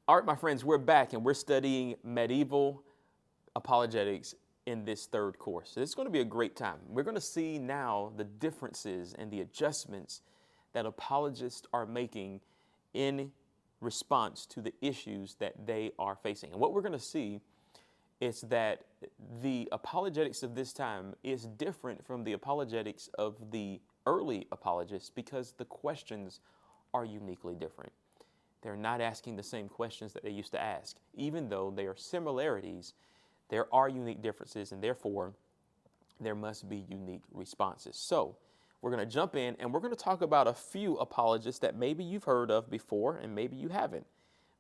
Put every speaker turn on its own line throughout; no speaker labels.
All right, my friends, we're back and we're studying medieval apologetics in this third course. So it's going to be a great time. We're going to see now the differences and the adjustments that apologists are making in response to the issues that they are facing. And what we're going to see is that the apologetics of this time is different from the apologetics of the early apologists because the questions are uniquely different. They're not asking the same questions that they used to ask. Even though there are similarities, there are unique differences, and therefore there must be unique responses. So we're going to jump in and we're going to talk about a few apologists that maybe you've heard of before and maybe you haven't.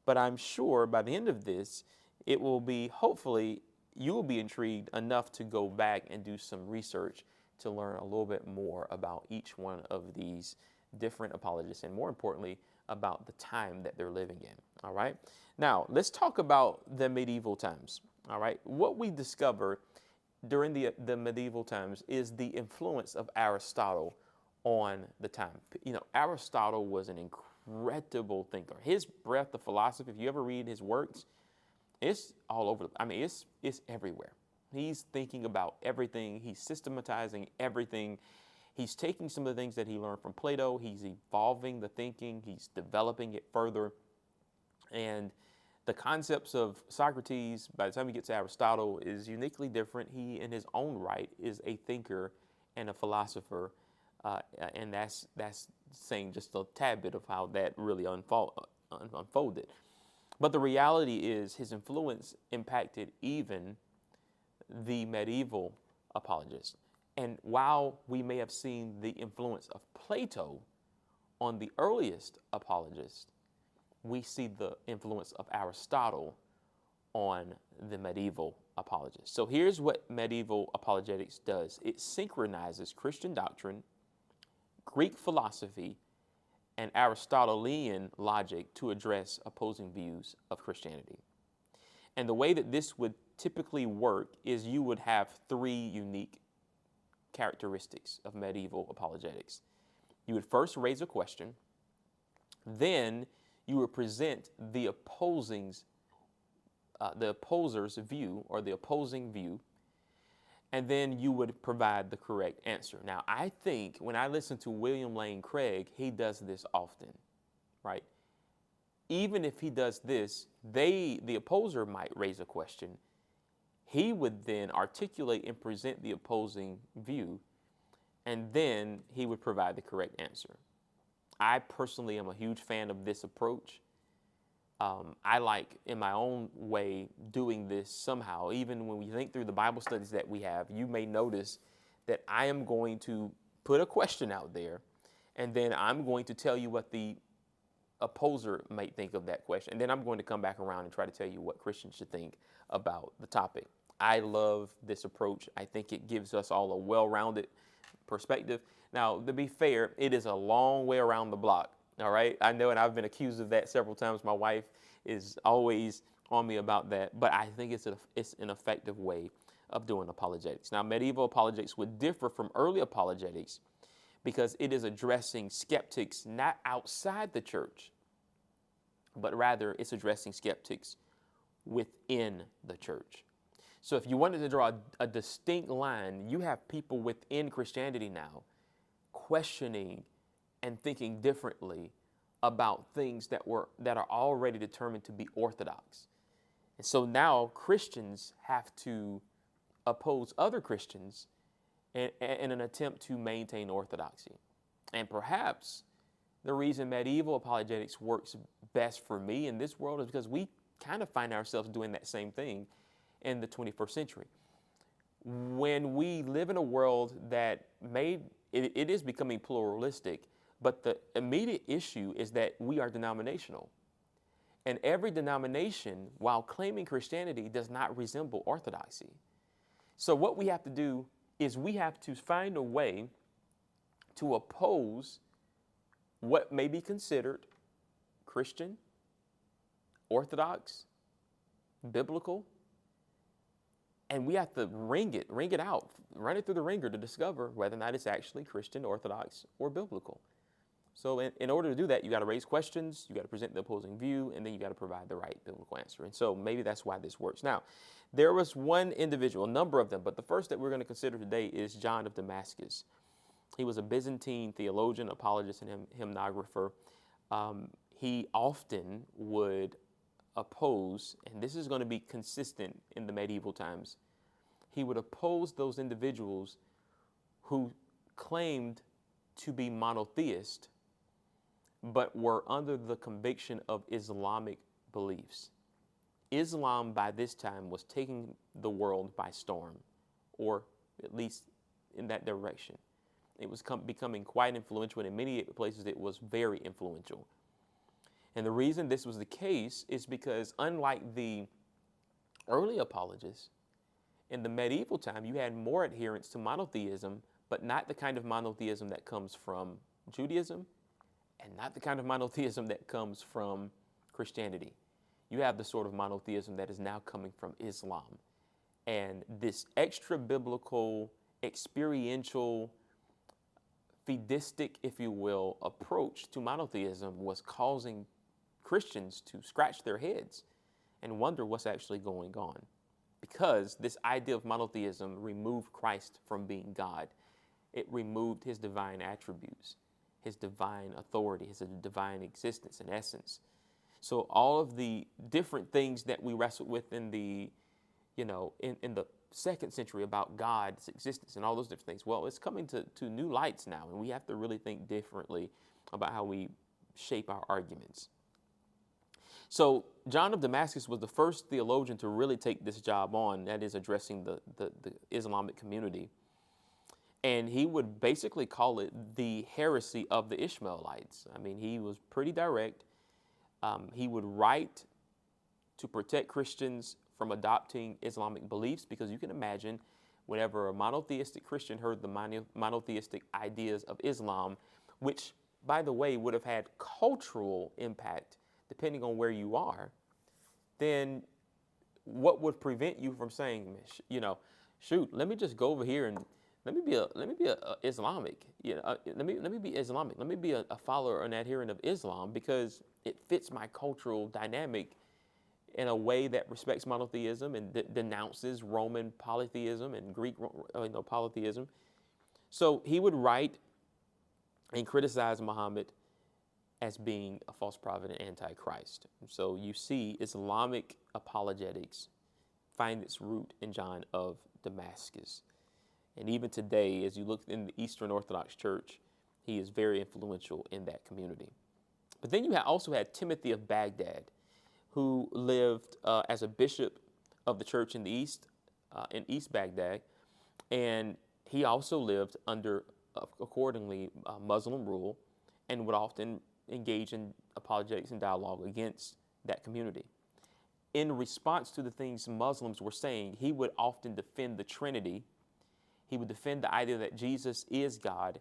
But I'm sure by the end of this, it will be, hopefully, you will be intrigued enough to go back and do some research to learn a little bit more about each one of these different apologists, and more importantly, about the time that they're living in. All right. Now, let's talk about the medieval times. All right. What we discover during the medieval times is the influence of Aristotle on the time. You know, Aristotle was an incredible thinker. His breadth of philosophy, if you ever read his works, it's all over. I mean, it's everywhere. He's thinking about everything. He's systematizing everything. He's taking some of the things that he learned from Plato. He's evolving the thinking. He's developing it further. And the concepts of Socrates, by the time he gets to Aristotle, is uniquely different. He, in his own right, is a thinker and a philosopher. And that's saying just a tad bit of how that really unfolded. But the reality is his influence impacted even the medieval apologists. And while we may have seen the influence of Plato on the earliest apologists, we see the influence of Aristotle on the medieval apologists. So here's what medieval apologetics does. It synchronizes Christian doctrine, Greek philosophy, and Aristotelian logic to address opposing views of Christianity. And the way that this would typically work is you would have three unique characteristics of medieval apologetics. You would first raise a question, then you would present the opposer's view or the opposing view, and then you would provide the correct answer. Now, I think when I listen to William Lane Craig, he does this often, right? Even if he does this, the opposer might raise a question. He would then articulate and present the opposing view, and then he would provide the correct answer. I personally am a huge fan of this approach. I like, in my own way, doing this somehow. Even when we think through the Bible studies that we have, you may notice that I am going to put a question out there, and then I'm going to tell you what the opposer might think of that question. And then I'm going to come back around and try to tell you what Christians should think about the topic. I love this approach. I think it gives us all a well-rounded perspective. Now, to be fair, it is a long way around the block. All right. I know, and I've been accused of that several times. My wife is always on me about that, but I think it's an effective way of doing apologetics. Now, medieval apologetics would differ from early apologetics because it is addressing skeptics not outside the church, but rather it's addressing skeptics within the church. So if you wanted to draw a distinct line, you have people within Christianity now questioning and thinking differently about things that are already determined to be orthodox. And so now Christians have to oppose other Christians in an attempt to maintain orthodoxy. And perhaps the reason medieval apologetics works best for me in this world is because we kind of find ourselves doing that same thing in the 21st century. When we live in a world that it is becoming pluralistic, but the immediate issue is that we are denominational. And every denomination, while claiming Christianity, does not resemble orthodoxy. So what we have to do is we have to find a way to oppose what may be considered Christian, orthodox, biblical, and we have to ring it out, run it through the ringer to discover whether or not it's actually Christian, orthodox, or biblical. So in order to do that, you got to raise questions, you got to present the opposing view, and then you got to provide the right biblical answer. And so maybe that's why this works. Now, there was one individual, a number of them, but the first that we're going to consider today is John of Damascus. He was a Byzantine theologian, apologist, and hymnographer. He often would oppose, and this is going to be consistent in the medieval times, he would oppose those individuals who claimed to be monotheist, but were under the conviction of Islamic beliefs. Islam by this time was taking the world by storm, or at least in that direction. It was becoming quite influential, and in many places it was very influential. And the reason this was the case is because unlike the early apologists, in the medieval time you had more adherence to monotheism, but not the kind of monotheism that comes from Judaism, and not the kind of monotheism that comes from Christianity. You have the sort of monotheism that is now coming from Islam. And this extra biblical, experiential, fideistic, if you will, approach to monotheism was causing Christians to scratch their heads and wonder what's actually going on. Because this idea of monotheism removed Christ from being God. It removed his divine attributes, his divine authority, his divine existence and essence. So all of the different things that we wrestled with in the, in the second century about God's existence and all those different things, well, it's coming to new lights now, and we have to really think differently about how we shape our arguments. So John of Damascus was the first theologian to really take this job on, that is addressing the Islamic community. And he would basically call it the heresy of the Ishmaelites. I mean, he was pretty direct. He would write to protect Christians from adopting Islamic beliefs, because you can imagine whenever a monotheistic Christian heard the monotheistic ideas of Islam, which, by the way, would have had cultural impact depending on where you are, then what would prevent you from saying, shoot, let me just go over here and let me be a Islamic. Let me be Islamic. Let me be a follower and adherent of Islam, because it fits my cultural dynamic in a way that respects monotheism and denounces Roman polytheism and Greek polytheism. So he would write and criticize Muhammad as being a false prophet and antichrist. So you see Islamic apologetics find its root in John of Damascus. And even today, as you look in the Eastern Orthodox Church, he is very influential in that community. But then you also had Timothy of Baghdad, who lived as a bishop of the church in the East, in East Baghdad. And he also lived under, accordingly, Muslim rule, and would often engage in apologetics and dialogue against that community. In response to the things Muslims were saying, he would often defend the Trinity. He would defend the idea that Jesus is God,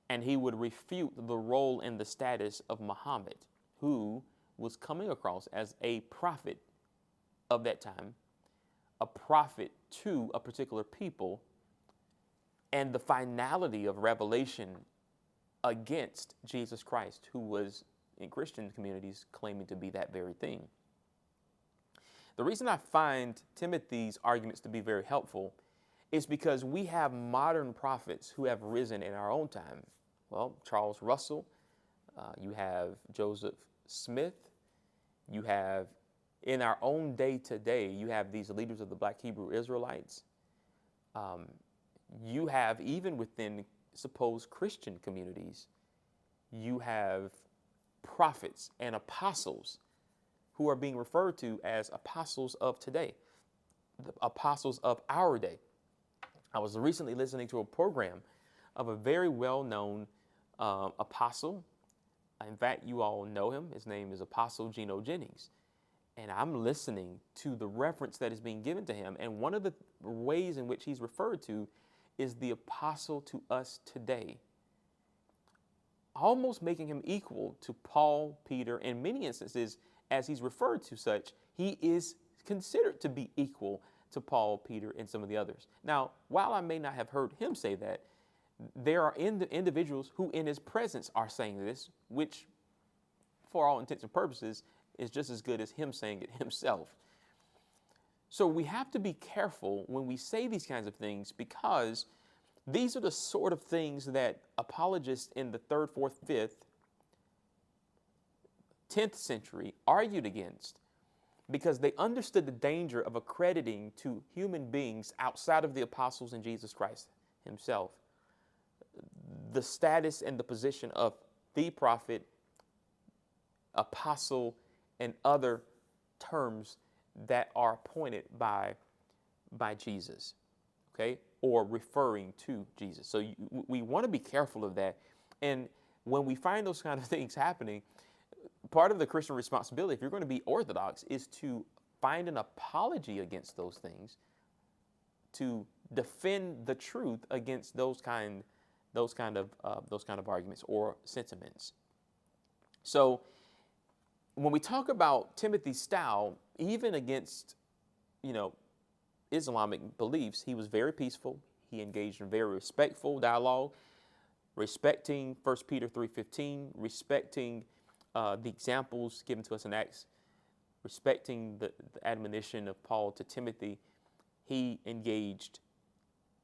and he would refute the role and the status of Muhammad, who was coming across as a prophet of that time, a prophet to a particular people, and the finality of revelation against Jesus Christ, who was in Christian communities claiming to be that very thing. The reason I find Timothy's arguments to be very helpful is because we have modern prophets who have risen in our own time. Well, Charles Russell, you have Joseph Smith, you have, in our own day today, you have these leaders of the Black Hebrew Israelites. You have, even within supposed Christian communities, you have prophets and apostles who are being referred to as apostles of today, the apostles of our day. I was recently listening to a program of a very well-known apostle. In fact, you all know him. His name is Apostle Geno Jennings. And I'm listening to the reference that is being given to him. And one of the ways in which he's referred to is the apostle to us today, almost making him equal to Paul, Peter. In many instances, as he's referred to such, he is considered to be equal to Paul, Peter, and some of the others. Now, while I may not have heard him say that, There are individuals who in his presence are saying this, which for all intents and purposes is just as good as him saying it himself. So we have to be careful when we say these kinds of things, because these are the sort of things that apologists in the 3rd, 4th, 5th, 10th century argued against, because they understood the danger of accrediting to human beings outside of the apostles and Jesus Christ himself the status and the position of the prophet, apostle, and other terms that are appointed by Jesus, okay, or referring to Jesus. So we want to be careful of that. And when we find those kind of things happening, part of the Christian responsibility, if you're going to be orthodox, is to find an apology against those things, to defend the truth against those kind of arguments or sentiments. So when we talk about Timothy's style, even against, Islamic beliefs, he was very peaceful. He engaged in very respectful dialogue, respecting 1 Peter 3:15, respecting the examples given to us in Acts, respecting the admonition of Paul to Timothy. He engaged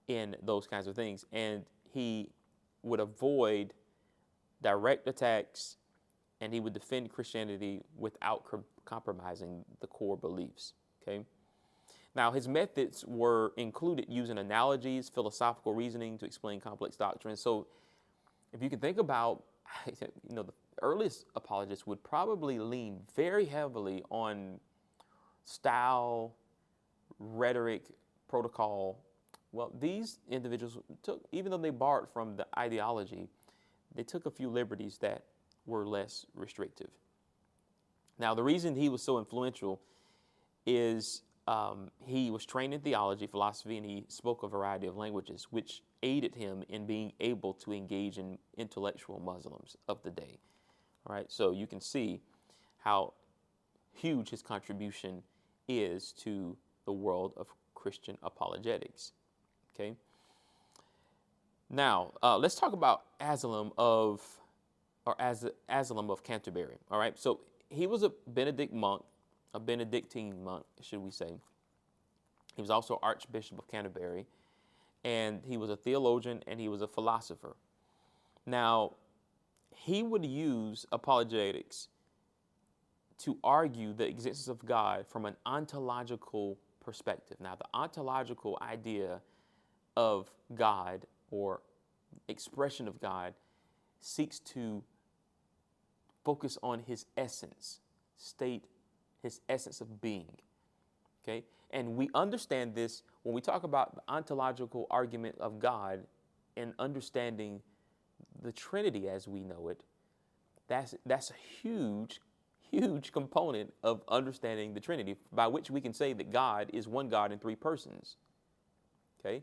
in those kinds of things, and he would avoid direct attacks, and he would defend Christianity without compromising the core beliefs, okay? Now, his methods were included using analogies, philosophical reasoning to explain complex doctrines. So if you can think about, the earliest apologists would probably lean very heavily on style, rhetoric, protocol. Well, these individuals took, even though they borrowed from the ideology, they took a few liberties that were less restrictive. Now, the reason he was so influential is he was trained in theology, philosophy, and he spoke a variety of languages, which aided him in being able to engage in intellectual Muslims of the day. All right, so you can see how huge his contribution is to the world of Christian apologetics. Okay. Now, let's talk about Asylum of Canterbury. All right, so he was a Benedictine monk, should we say. He was also Archbishop of Canterbury, and he was a theologian and he was a philosopher. Now, he would use apologetics to argue the existence of God from an ontological perspective. Now, the ontological idea of God or expression of God seeks to focus on his essence, state his essence of being, okay? And we understand this when we talk about the ontological argument of God and understanding the Trinity as we know it. That's a huge component of understanding the Trinity, by which we can say that God is one God in three persons, okay?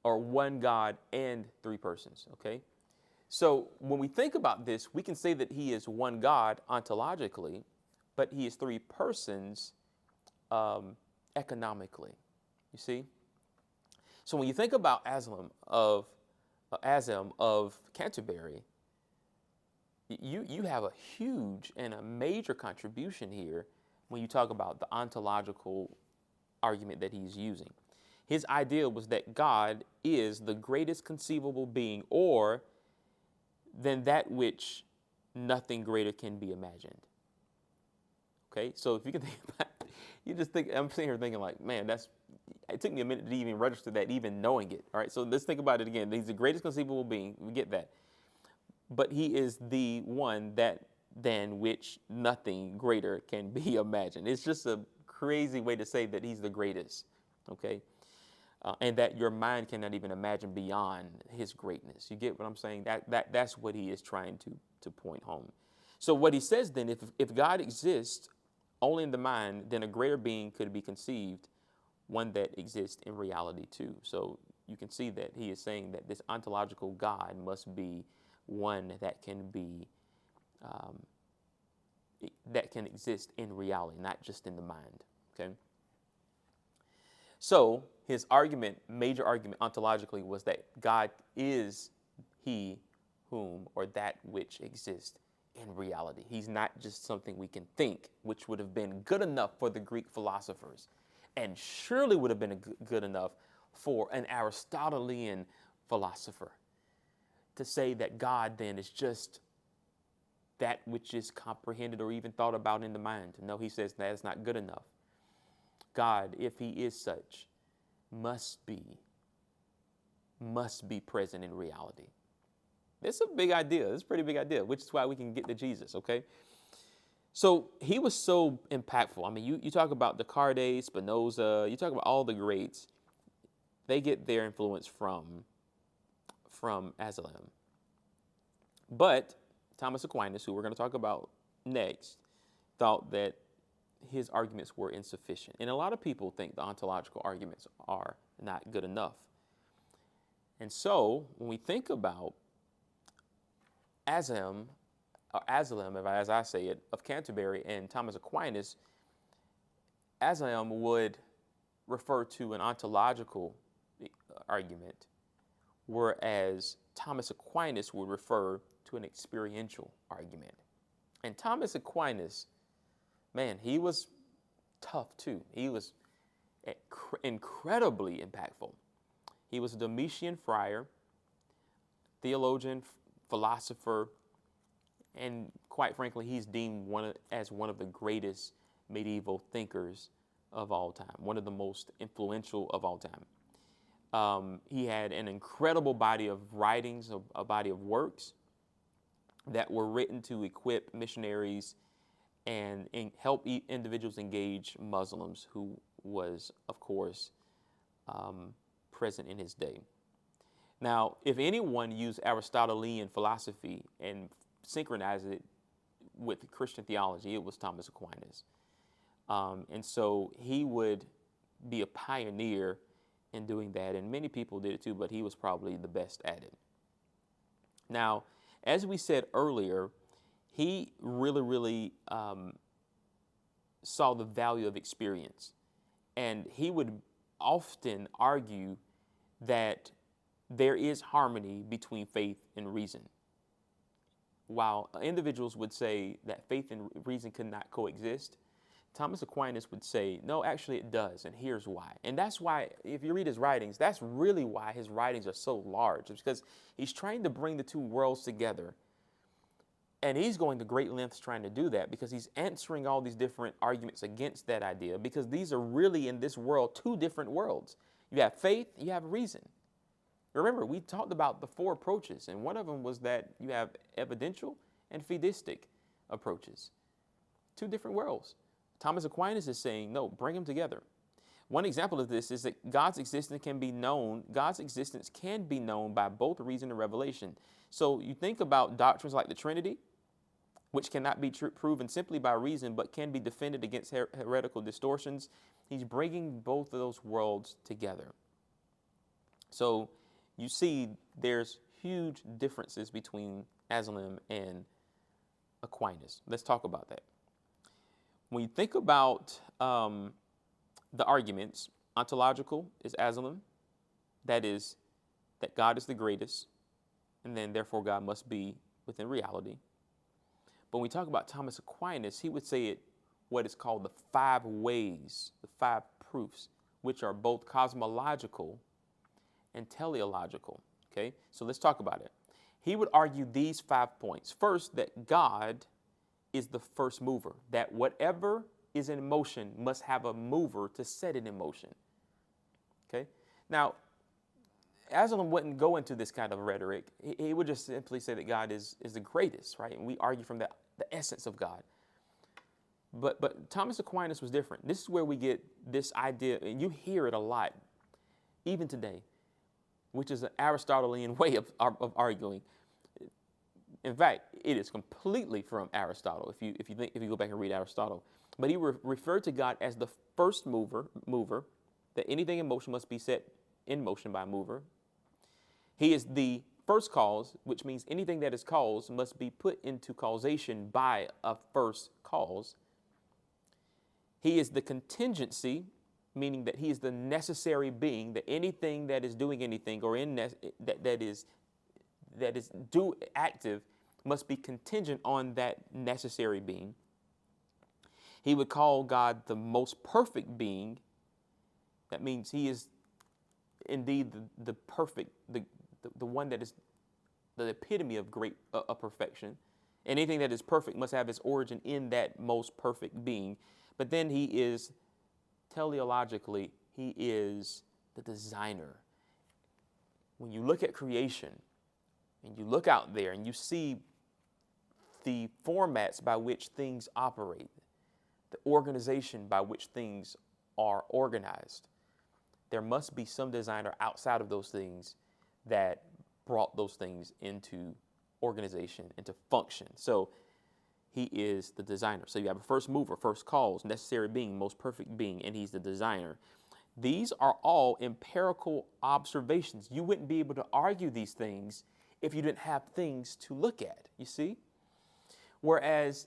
Or one God and three persons, okay? So when we think about this, we can say that he is one God ontologically, but he is three persons economically, you see? So when you think about Asylum of Canterbury, you have a huge and a major contribution here when you talk about the ontological argument that he's using. His idea was that God is the greatest conceivable being, or than that which nothing greater can be imagined. Okay, so if you can think about it, you just think, I'm sitting here thinking like, man, it took me a minute to even register that, even knowing it. All right, so let's think about it again. He's the greatest conceivable being, we get that. But he is the one than which nothing greater can be imagined. It's just a crazy way to say that he's the greatest, okay? And that your mind cannot even imagine beyond his greatness. You get what I'm saying? That's what he is trying to point home. So what he says then, if God exists only in the mind, then a greater being could be conceived, one that exists in reality too. So you can see that he is saying that this ontological God must be one that can be, that can exist in reality, not just in the mind, okay? So his argument, major argument ontologically, was that God is he whom or that which exists in reality. He's not just something we can think, which would have been good enough for the Greek philosophers, and surely would have been good enough for an Aristotelian philosopher to say that God then is just that which is comprehended or even thought about in the mind. No, he says that is not good enough. God, if he is such, must be present in reality. It's a big idea. It's a pretty big idea, which is why we can get to Jesus, okay? So he was so impactful. I mean, you talk about Descartes, Spinoza, you talk about all the greats. They get their influence from Aslan. But Thomas Aquinas, who we're going to talk about next, thought that his arguments were insufficient. And a lot of people think the ontological arguments are not good enough. And so when we think about Aslam, as I say it, of Canterbury and Thomas Aquinas, Aslam would refer to an ontological argument, whereas Thomas Aquinas would refer to an experiential argument. And Thomas Aquinas, man, he was tough too. He was incredibly impactful. He was a Domitian friar, theologian, philosopher, and quite frankly, he's deemed as one of the greatest medieval thinkers of all time, one of the most influential of all time. He had an incredible body of writings, a body of works that were written to equip missionaries and help individuals engage Muslims, who was, of course, present in his day. Now, if anyone used Aristotelian philosophy and synchronized it with Christian theology, it was Thomas Aquinas. And so he would be a pioneer in doing that, and many people did it too, but he was probably the best at it. Now, as we said earlier, he really saw the value of experience, and he would often argue that there is harmony between faith and reason. While individuals would say that faith and reason could not coexist, Thomas Aquinas would say, no, actually it does, and here's why. And that's why, if you read his writings, that's really why his writings are so large. It's because he's trying to bring the two worlds together. And he's going to great lengths trying to do that because he's answering all these different arguments against that idea, because these are really, in this world, two different worlds. You have faith, you have reason. Remember, we talked about the four approaches, and one of them was that you have evidential and fideistic approaches. Two different worlds. Thomas Aquinas is saying, no, bring them together. One example of this is that God's existence can be known by both reason and revelation. So you think about doctrines like the Trinity, which cannot be proven simply by reason, but can be defended against heretical distortions. He's bringing both of those worlds together. So you see there's huge differences between Aslan and Aquinas. Let's talk about that. When you think about the arguments, ontological is Aslan, that is, that God is the greatest, and then therefore God must be within reality. But when we talk about Thomas Aquinas, he would say it what is called the 5 ways, the 5 proofs, which are both cosmological and teleological. Okay, so let's talk about it. He would argue these 5 points. First, that God is the first mover, that whatever is in motion must have a mover to set it in motion. Okay, now, Aslan wouldn't go into this kind of rhetoric. He would just simply say that God is the greatest, right? And we argue from the essence of God. But Thomas Aquinas was different. This is where we get this idea, and you hear it a lot, even today, which is an Aristotelian way of arguing. In fact, it is completely from Aristotle, if you go back and read Aristotle. But he referred to God as the first mover, that anything in motion must be set in motion by a mover. He is the first cause, which means anything that is caused must be put into causation by a first cause. He is the contingency, meaning that he is the necessary being, that anything that is doing anything or that is active must be contingent on that necessary being. He would call God the most perfect being. That means he is indeed the perfect, the one that is the epitome of perfection. Anything that is perfect must have its origin in that most perfect being. But then he is, teleologically, he is the designer. When you look at creation and you look out there and you see the formats by which things operate, the organization by which things are organized, there must be some designer outside of those things that brought those things into organization, into function. So he is the designer. So you have a first mover, first cause, necessary being, most perfect being, and he's the designer. These are all empirical observations. You wouldn't be able to argue these things if you didn't have things to look at, you see? Whereas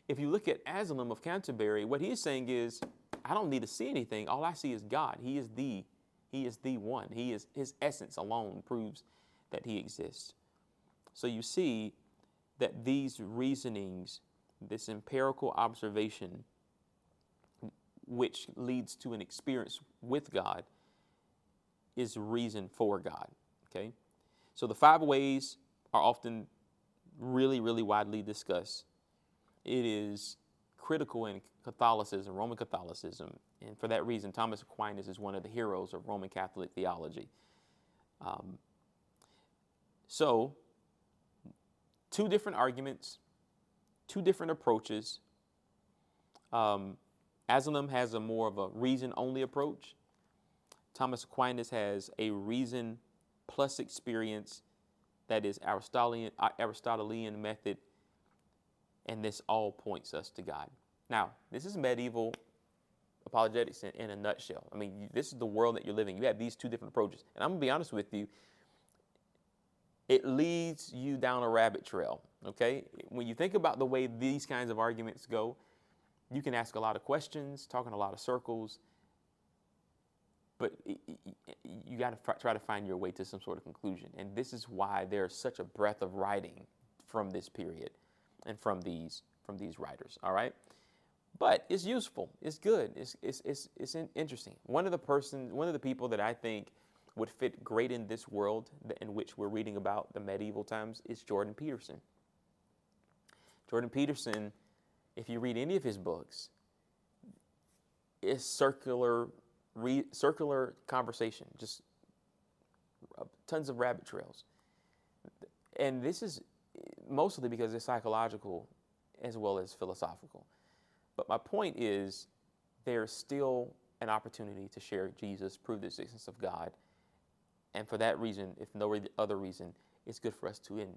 if you look at Aslan of Canterbury, what he is saying is, I don't need to see anything. All I see is God. He is the one. His essence alone proves that he exists. So you see that these reasonings, this empirical observation, which leads to an experience with God, is reason for God, okay? So the 5 ways are often really, really widely discussed. It is critical in Catholicism, Roman Catholicism, and for that reason, Thomas Aquinas is one of the heroes of Roman Catholic theology. So, 2 different arguments, 2 different approaches. Aslan has a more of a reason-only approach. Thomas Aquinas has a reason plus experience, that is Aristotelian method, and this all points us to God. Now, this is medieval apologetics in a nutshell. I mean, this is the world that you're living. You have these 2 different approaches. And I'm going to be honest with you, it leads you down a rabbit trail, okay? When you think about the way these kinds of arguments go, you can ask a lot of questions, talk in a lot of circles, but you got to try to find your way to some sort of conclusion. And this is why there's such a breadth of writing from this period and from these writers, all right? But it's useful, it's good, it's interesting. One of the people that I think would fit great in this world in which we're reading about, the medieval times, is Jordan Peterson. Jordan Peterson, if you read any of his books, is circular conversation, just tons of rabbit trails. And this is mostly because it's psychological as well as philosophical. But my point is, there's still an opportunity to share Jesus, prove the existence of God. And for that reason, if no other reason, it's good for us to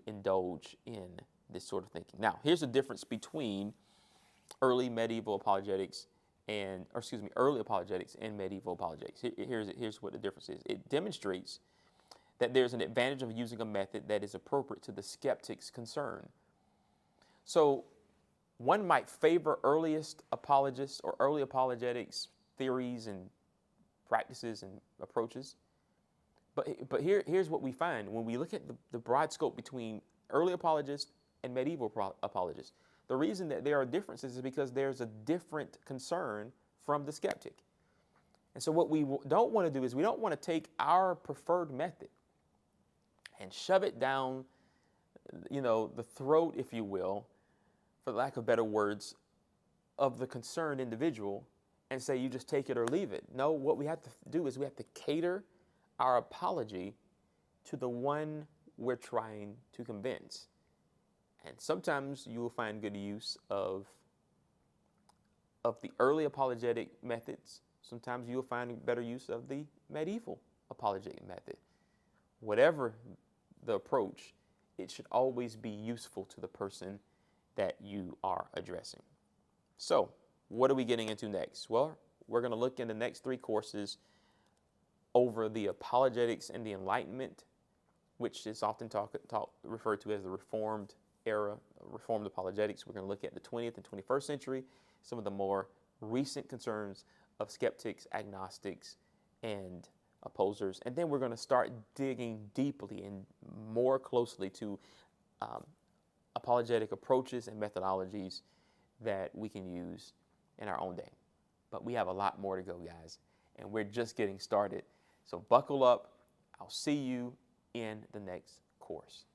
indulge in this sort of thinking. Now, here's the difference between early apologetics and medieval apologetics. Here's what the difference is. It demonstrates that there's an advantage of using a method that is appropriate to the skeptic's concern. So one might favor earliest apologists or early apologetics theories and practices and approaches. But here's what we find when we look at the broad scope between early apologists and medieval apologists. The reason that there are differences is because there's a different concern from the skeptic. And so what we don't want to do is we don't want to take our preferred method and shove it down, the throat, if you will, for lack of better words, of the concerned individual and say you just take it or leave it. No, what we have to do is we have to cater our apology to the one we're trying to convince. And sometimes you will find good use of the early apologetic methods. Sometimes you will find better use of the medieval apologetic method. Whatever the approach, it should always be useful to the person that you are addressing. So, what are we getting into next? Well, we're going to look in the next 3 courses over the apologetics and the Enlightenment, which is often referred to as the Reformed era, Reformed apologetics. We're going to look at the 20th and 21st century, some of the more recent concerns of skeptics, agnostics, and opposers. And then we're going to start digging deeply and more closely to apologetic approaches and methodologies that we can use in our own day. But we have a lot more to go, guys, and we're just getting started. So buckle up. I'll see you in the next course.